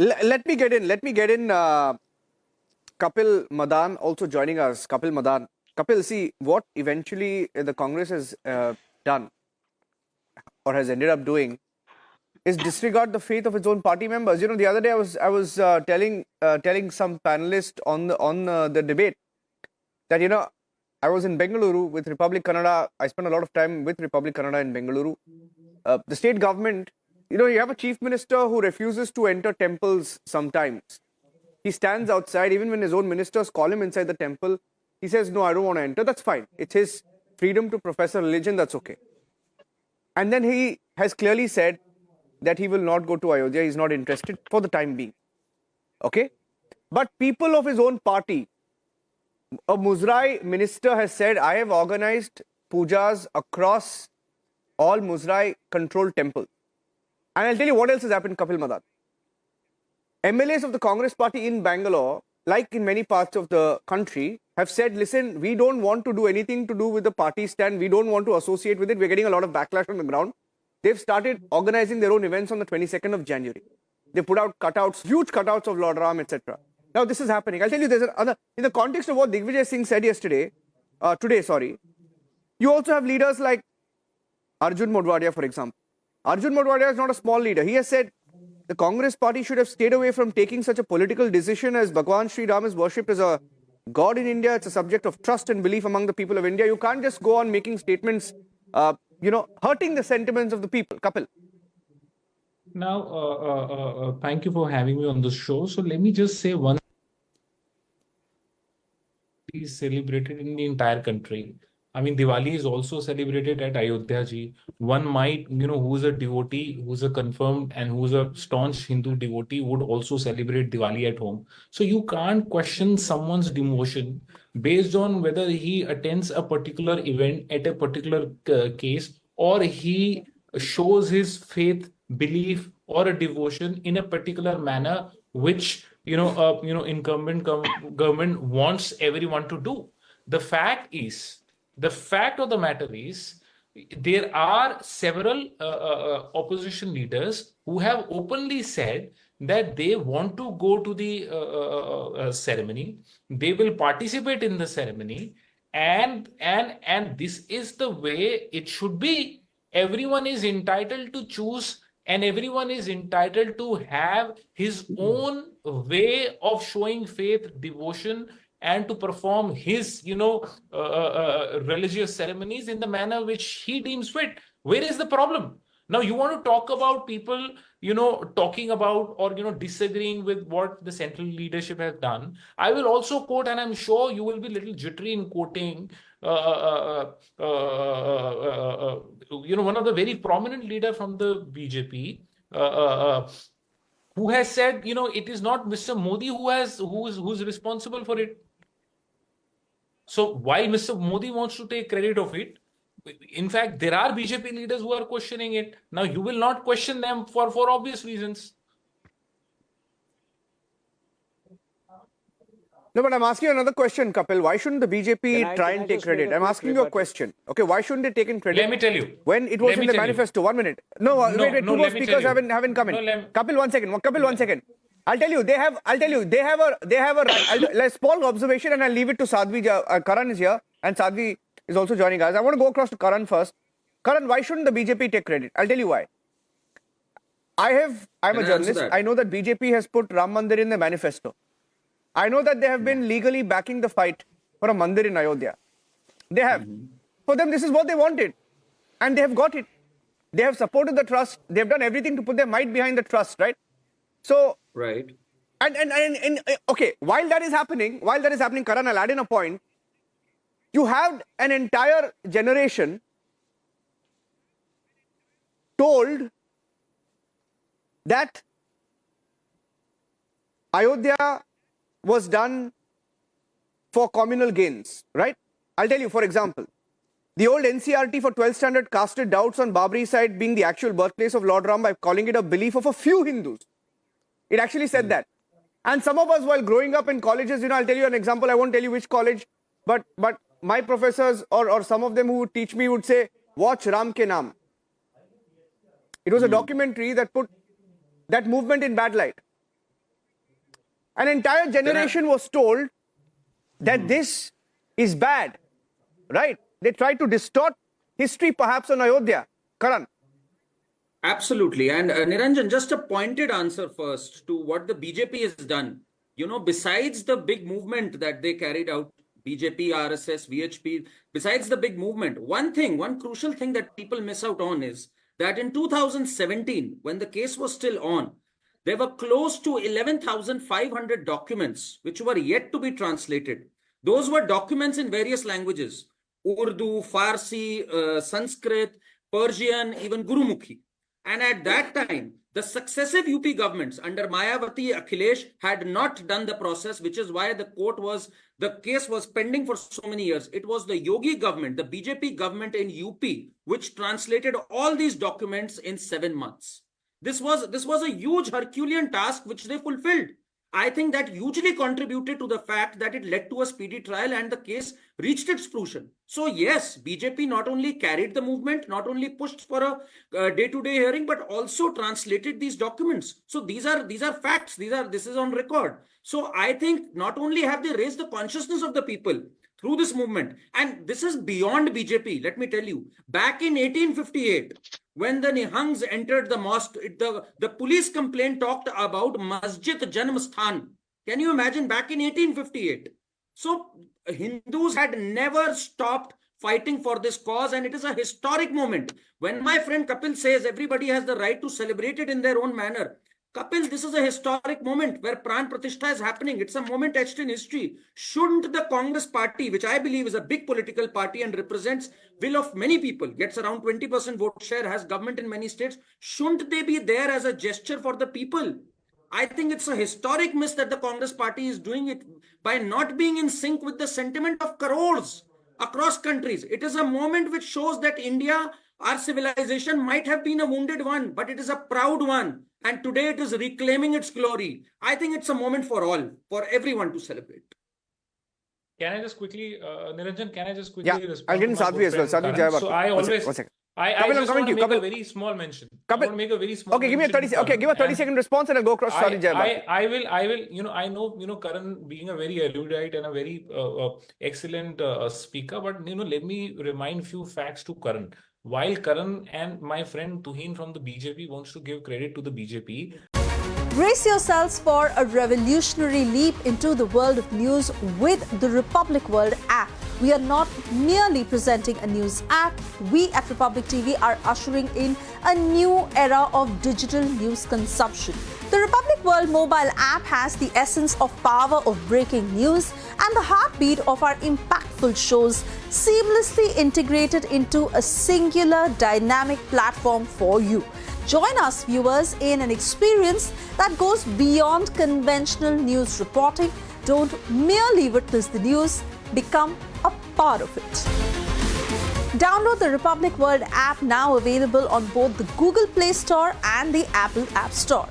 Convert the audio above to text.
Let me get in. Let me get in. Kapil Madan also joining us. Kapil Madan. Kapil, see what eventually the Congress has done or has ended up doing is disregard the faith of its own party members. You know, the other day I was telling some panelist on the debate that I was in Bengaluru with Republic Kannada. I spent a lot of time with Republic Kannada in Bengaluru. The state government, you have a chief minister who refuses to enter temples sometimes. He stands outside, even when his own ministers call him inside the temple. He says, no, I don't want to enter. That's fine. It's his freedom to profess a religion. That's okay. And then he has clearly said that he will not go to Ayodhya. He's not interested for the time being. Okay? But people of his own party, a Muzrai minister has said, I have organized pujas across all Muzrai controlled temples. And I'll tell you what else has happened, Kapil Madan. MLAs of the Congress party in Bangalore, like in many parts of the country, have said, listen, we don't want to do anything to do with the party stand. We don't want to associate with it. We're getting a lot of backlash on the ground. They've started organizing their own events on the 22nd of January. They put out cutouts, huge cutouts of Lord Ram, etc. Now this is happening. I'll tell you, there's another, in the context of what Digvijay Singh said today, you also have leaders like Arjun Modwadia, for example. Arjun Modwadia is not a small leader. He has said, the Congress party should have stayed away from taking such a political decision as Bhagwan Sri Ram is worshipped as a god in India. It's a subject of trust and belief among the people of India. You can't just go on making statements, hurting the sentiments of the people. Kapil. Now, thank you for having me on the show. So let me just say one is celebrated in the entire country. I mean, Diwali is also celebrated at Ayodhya ji. One might, who's a devotee, who's a confirmed and who's a staunch Hindu devotee would also celebrate Diwali at home. So you can't question someone's devotion based on whether he attends a particular event at a particular case or he shows his faith, belief or a devotion in a particular manner, which, incumbent government wants everyone to do. The fact of the matter is, there are several opposition leaders who have openly said that they want to go to the ceremony, they will participate in the ceremony, and this is the way it should be. Everyone is entitled to choose, and everyone is entitled to have his own way of showing faith, devotion, and to perform his, religious ceremonies in the manner which he deems fit. Where is the problem? Now, you want to talk about people, talking about or, disagreeing with what the central leadership has done. I will also quote, and I'm sure you will be a little jittery in quoting, one of the very prominent leader from the BJP, who has said, it is not Mr. Modi who's responsible for it. So while Mr. Modi wants to take credit of it, in fact, there are BJP leaders who are questioning it. Now, you will not question them for obvious reasons. No, but I'm asking you another question, Kapil. Why shouldn't the BJP try and take credit? I'm asking you a question. Okay, why shouldn't they take in credit? Let me tell you. When it was in the manifesto. 1 minute. No, wait. Two more speakers haven't come in. Kapil, 1 second. Kapil, 1 second. I'll tell you, they have a right. Small observation, and I'll leave it to Sadhvi. Karan is here, and Sadhvi is also joining us. I want to go across to Karan first. Karan, why shouldn't the BJP take credit? I'll tell you why. I'm a journalist. I know that BJP has put Ram Mandir in the manifesto. I know that they have been legally backing the fight for a mandir in Ayodhya. They have. For them, this is what they wanted. And they have got it. They have supported the trust. They have done everything to put their might behind the trust, right? So, right. And okay, while that is happening, Karan, I'll add in a point. You have an entire generation told that Ayodhya was done for communal gains, right? I'll tell you, for example, the old NCRT for 12th standard casted doubts on Babri site being the actual birthplace of Lord Ram by calling it a belief of a few Hindus. It actually said that. And some of us, while growing up in colleges, I'll tell you an example. I won't tell you which college, but my professors or some of them who would teach me would say, watch Ram Ke Naam. It was a documentary that put that movement in bad light. An entire generation was told that this is bad, right? They tried to distort history perhaps on Ayodhya. Karan. Absolutely. And Niranjan, just a pointed answer first to what the BJP has done. You know, besides the big movement that they carried out, BJP, RSS, VHP, besides the big movement, one crucial thing that people miss out on is that in 2017, when the case was still on, there were close to 11,500 documents which were yet to be translated. Those were documents in various languages: Urdu, Farsi, Sanskrit, Persian, even Gurumukhi. And at that time, the successive UP governments under Mayawati, Akhilesh had not done the process, which is why the case was pending for so many years. It was the Yogi government, the BJP government in UP, which translated all these documents in 7 months. This was a huge Herculean task which they fulfilled. I think that hugely contributed to the fact that it led to a speedy trial and the case reached its fruition. So yes, BJP not only carried the movement, not only pushed for a day-to-day hearing, but also translated these documents. So these are facts. This is on record. So I think not only have they raised the consciousness of the people through this movement, and this is beyond BJP. Let me tell you, back in 1858, when the Nihangs entered the mosque, the police complaint talked about Masjid Janm Sthan. Can you imagine, back in 1858? So Hindus had never stopped fighting for this cause, and it is a historic moment. When my friend Kapil says everybody has the right to celebrate it in their own manner, Kapil, this is a historic moment where Pran Pratishtha is happening. It's a moment etched in history. Shouldn't the Congress party, which I believe is a big political party and represents will of many people, gets around 20% vote share, has government in many states, shouldn't they be there as a gesture for the people? I think it's a historic miss that the Congress party is doing it by not being in sync with the sentiment of crores across countries. It is a moment which shows that India, our civilization, might have been a wounded one, but it is a proud one. And today it is reclaiming its glory. I think it's a moment for all, for everyone to celebrate. Can I just quickly, Niranjan, respond? I'll get in Sadhvi as well. Sadhvi Jayawardena. So I always, one second. I Kapil, I'm just coming want to to you. make a Kapil. very small mention. Kapil. I want to make a very small Okay, give me a mention. 30. Okay, give a 30-second response and I'll go across to Sadhvi Jayawardena. I will, I know, Karan being a very erudite and a very excellent speaker, but, let me remind few facts to Karan. While Karan and my friend Tuhin from the BJP wants to give credit to the BJP, brace yourselves for a revolutionary leap into the world of news with the Republic World app. We are not merely presenting a news app. We at Republic TV are ushering in a new era of digital news consumption. The Republic World mobile app has the essence of power of breaking news and the heartbeat of our impactful shows seamlessly integrated into a singular dynamic platform for you. Join us, viewers, in an experience that goes beyond conventional news reporting. Don't merely witness the news, become a part of it. Download the Republic World app, now available on both the Google Play Store and the Apple App Store.